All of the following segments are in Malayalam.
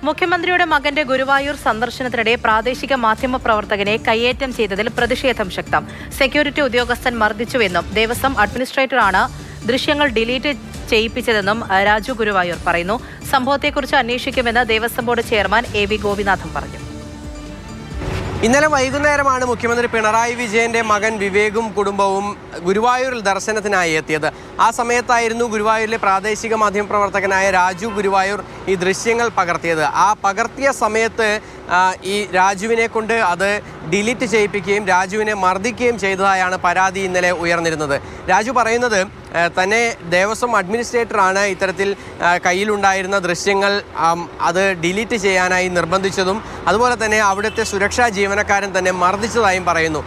മുഖ്യമന്ത്രിയുടെ മകന്റെ ഗുരുവായൂർ സന്ദർശനത്തിനിടെ പ്രാദേശിക മാധ്യമ പ്രവർത്തകനെ കയ്യേറ്റം ചെയ്തതിൽ പ്രതിഷേധം ശക്തം. സെക്യൂരിറ്റി ഉദ്യോഗസ്ഥൻ മർദ്ദിച്ചുവെന്നും ദേവസ്വം അഡ്മിനിസ്ട്രേറ്ററാണ് ദൃശ്യങ്ങൾ ഡിലീറ്റ് ചെയ്യിപ്പിച്ചതെന്നും രാജു ഗുരുവായൂർ പറയുന്നു. സംഭവത്തെക്കുറിച്ച് അന്വേഷിക്കുമെന്ന് Devaswom board chairman AV Gopinathan പറഞ്ഞു. ഇന്നലെ വൈകുന്നേരമാണ് മുഖ്യമന്ത്രി പിണറായി വിജയന്റെ മകൻ വിവേകും കുടുംബവും ഗുരുവായൂരിൽ ദർശനത്തിനായി എത്തിയത്. ആ സമയത്തായിരുന്നു ഗുരുവായൂരിലെ പ്രാദേശിക മാധ്യമപ്രവർത്തകനായ രാജു ഗുരുവായൂർ ഈ ദൃശ്യങ്ങൾ പകർത്തിയത്. ആ പകർത്തിയ സമയത്ത് ഈ രാജുവിനെ കൊണ്ട് അത് ഡിലീറ്റ് ചെയ്യിപ്പിക്കുകയും രാജുവിനെ മർദ്ദിക്കുകയും ചെയ്തതായാണ് പരാതി ഇന്നലെ ഉയർന്നിരുന്നത്. രാജു പറയുന്നത് തന്നെ ദേവസ്വം അഡ്മിനിസ്ട്രേറ്ററാണ് ഇത്തരത്തിൽ കയ്യിലുണ്ടായിരുന്ന ദൃശ്യങ്ങൾ അത് ഡിലീറ്റ് ചെയ്യാനായി നിർബന്ധിച്ചതും അതുപോലെ തന്നെ അവിടുത്തെ സുരക്ഷാ ജീവനക്കാരൻ തന്നെ മർദ്ദിച്ചതായും പറയുന്നു.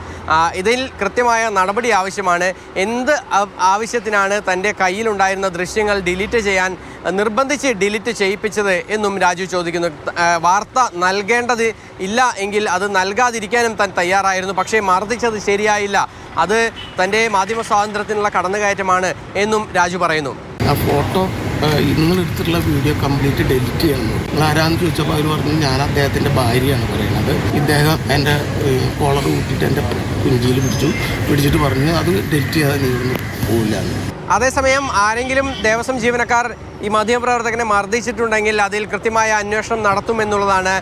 ഇതിൽ കൃത്യമായ നടപടി ആവശ്യമാണ്. എന്ത് ആവശ്യത്തിനാണ് തൻ്റെ കയ്യിലുണ്ടായിരുന്ന ദൃശ്യങ്ങൾ ഡിലീറ്റ് ചെയ്യാൻ നിർബന്ധിച്ച് ഡിലീറ്റ് ചെയ്യിപ്പിച്ചത് എന്നും രാജു ചോദിക്കുന്നു. വാർത്ത നൽകേണ്ടത് ഇല്ല എങ്കിൽ അത് നൽകാതിരിക്കാനും താൻ തയ്യാറായിരുന്നു. പക്ഷേ മർദ്ദിച്ചത് ശരിയായില്ല, അത് തൻ്റെ മാധ്യമ സ്വാതന്ത്ര്യത്തിനുള്ള കടന്നുകയറ്റമാണ് എന്നും രാജു പറയുന്നു. ആ ഫോട്ടോ നിങ്ങളെടുത്തിട്ടുള്ള വീഡിയോ കംപ്ലീറ്റ് ഡെലിറ്റ് ചെയ്യണം. നിങ്ങൾ ആരാന്ന് ചോദിച്ചപ്പോൾ അവർ പറഞ്ഞു ഞാൻ അദ്ദേഹത്തിൻ്റെ ഭാര്യയാണ് പറയുന്നത്. ഇദ്ദേഹം എൻ്റെ കോളർ കൂട്ടിയിട്ട് എൻ്റെ കുഞ്ചിയിൽ പിടിച്ചിട്ട് പറഞ്ഞു അത് ഡെലിറ്റ് ചെയ്യാതെ നീങ്ങുന്നു പോവില്ല. അതേസമയം ആരെങ്കിലും ദേവസ്വം ജീവനക്കാർ ഈ മാധ്യമപ്രവർത്തകനെ മർദ്ദിച്ചിട്ടുണ്ടെങ്കിൽ അതിൽ കൃത്യമായ അന്വേഷണം നടത്തുമെന്നുള്ളതാണ്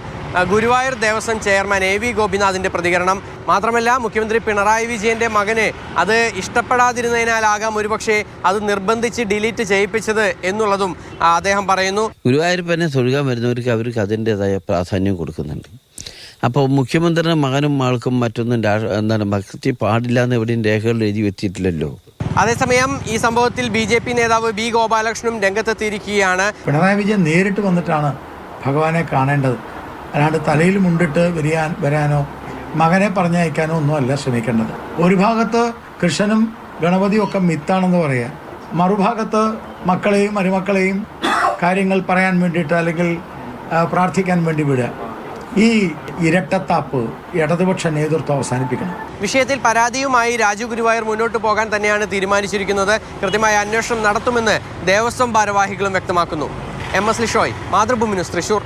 ഗുരുവായൂർ ദേവസ്വം ചെയർമാൻ AV ഗോപിനാഥിൻ്റെ പ്രതികരണം. മാത്രമല്ല മുഖ്യമന്ത്രി പിണറായി വിജയന്റെ മകന് അത് ഇഷ്ടപ്പെടാതിരുന്നതിനാലാകാം ഒരുപക്ഷെ അത് നിർബന്ധിച്ച് ഡിലീറ്റ് ചെയ്യിപ്പിച്ചത് എന്നുള്ളതും അദ്ദേഹം പറയുന്നു. ഗുരുവായൂരപ്പനെ തൊഴുകാൻ വരുന്നവർക്ക് അവർക്ക് അതിൻ്റെതായ പ്രാധാന്യം കൊടുക്കുന്നുണ്ട്. അപ്പോൾ മുഖ്യമന്ത്രിയുടെ മകനും മകൾക്കും മറ്റൊന്നും ഭക്തി പാടില്ല എന്ന് എവിടെയും രേഖകളിൽ എഴുതി വെച്ചിട്ടില്ലല്ലോ. അതേസമയം ഈ സംഭവത്തിൽ BJP നേതാവ് B ഗോപാലകൃഷ്ണനും രംഗത്തെത്തിയിരിക്കുകയാണ്. പിണറായി വിജയൻ നേരിട്ട് വന്നിട്ടാണ് ഭഗവാനെ കാണേണ്ടത്, അല്ലാണ്ട് തലയിൽ മുണ്ടിട്ട് വരാനോ മകനെ പറഞ്ഞയക്കാനോ ഒന്നുമല്ല ശ്രമിക്കേണ്ടത്. ഒരു ഭാഗത്ത് കൃഷ്ണനും ഗണപതിയും ഒക്കെ മിത്താണെന്ന് പറയാം, മറുഭാഗത്ത് മക്കളെയും മരുമക്കളെയും കാര്യങ്ങൾ പറയാൻ വേണ്ടിയിട്ട് അല്ലെങ്കിൽ പ്രാർത്ഥിക്കാൻ വേണ്ടി വിടുക. ഈ ഇരട്ടത്താപ്പ് ഇടതുപക്ഷ നേതൃത്വം അവസാനിപ്പിക്കണം. വിഷയത്തിൽ പരാതിയുമായി രാജു ഗുരുവായൂർ മുന്നോട്ട് പോകാൻ തന്നെയാണ് തീരുമാനിച്ചിരിക്കുന്നത്. കൃത്യമായ അന്വേഷണം നടത്തുമെന്ന് ദേവസ്വം ഭാരവാഹികളും വ്യക്തമാക്കുന്നു. MS Lishoy, Mathrubhumi news, Thrissur.